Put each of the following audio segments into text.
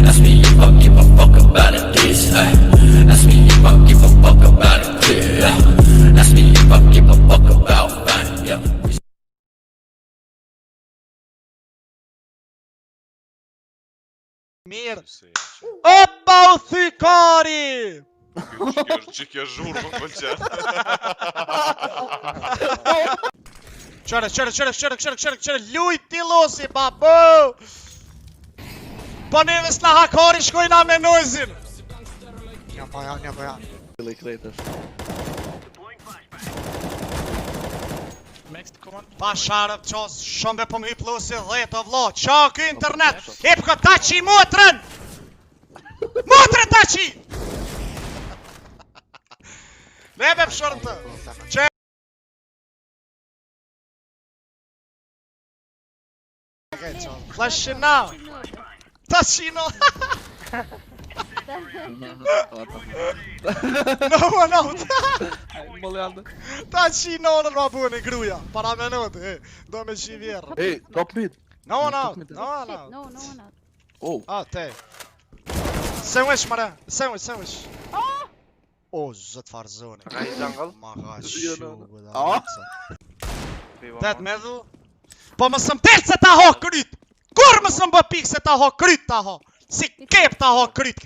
Ask me if I give a fuck about it, this. Ask me if I give a fuck about it, clear. Ask me if I give a fuck about fine, yeah. Mirë. Opa u thykari! Që kjo zhurë më pëlqen. Qërë, luj ti losi, babu! Po neve s'na hakari shkojna me nojzin! Një pa. Pa sharëp qas, shumë be po më hip losi 10 o vlo, qa kë internet, hip ko ta qi motrën! Motrën ta qi! Nebe pëshorën të, që... Flash now! Ta qi no! No one out! Ta qi no në ma buni gruja, para minuti, do me qi vjerë. Hey, top mid. No one out! No one out. Oh, Ah, te. Sandwich, mare. Sandwich. O, zët farzoni. Ma ga shu, bëda mica. Tet medhu. Po më sëm tel se ta ho kryt! Kur më sëm bë pik se ta ho kryt ta ho! Si kep ta ho kryt!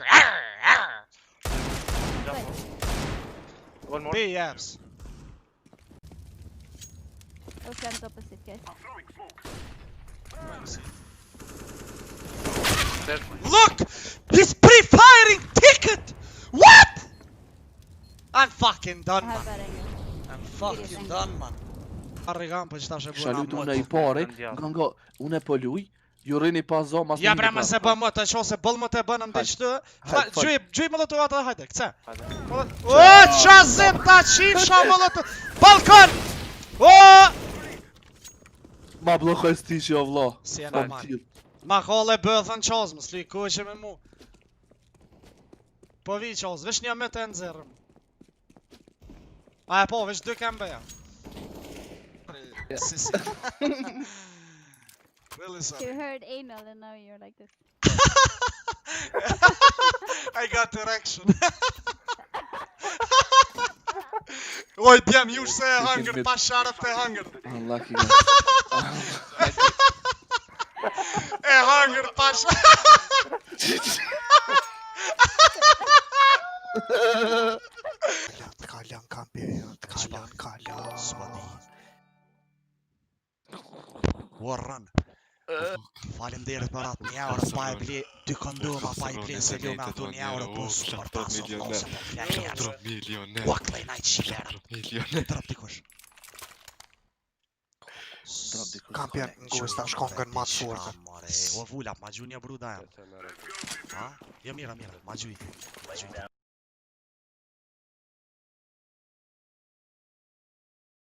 Be jabs. Okay, I'm opposite, guys. Look! He's pre-firing ticket! What? I'm fucking done, I have man. bad angle. I'm fucking done, man. Arrigan për që ta shë kisha buna lujt mot. unë i pare, nga unë e po luj, ju rrini pas zo, mas Ja bre më se bë mot, e qo se bëll më të bënë në qëtë. Gjuj më lëtu atë, hajde, këce. O, qa zim ta qifsha më lëtu. Balkon! O! Ma blokoj stishi o vlo. Si e normal. Ma kole bëthën qaz, më s'li kuqe me mu. Po vi qaz, vesh një mëtë e nëzirëm. A e po, vesh 2 kem bëja. Si. Really sorry. You heard anal and now you're like this. I got erection. Oj, djem, jush se e hangër, pa sharëp të hangër. Unlucky guys. E hangër, pa sharëp. T'kallan kampion, t'kallan. Warran. Faleminderit për atë 1 euro pa e ble 2 kondoma pa i ble se ljo me ato 1 euro po super taso ose po flakjerës. Milioner. Waklej najt shqiperët. Milioner. Trap dikush. Kampion, ngusta shkongën ma të fortë. O vula, ma gju një bruda jam. Ha? Jo mira, ma gjuj.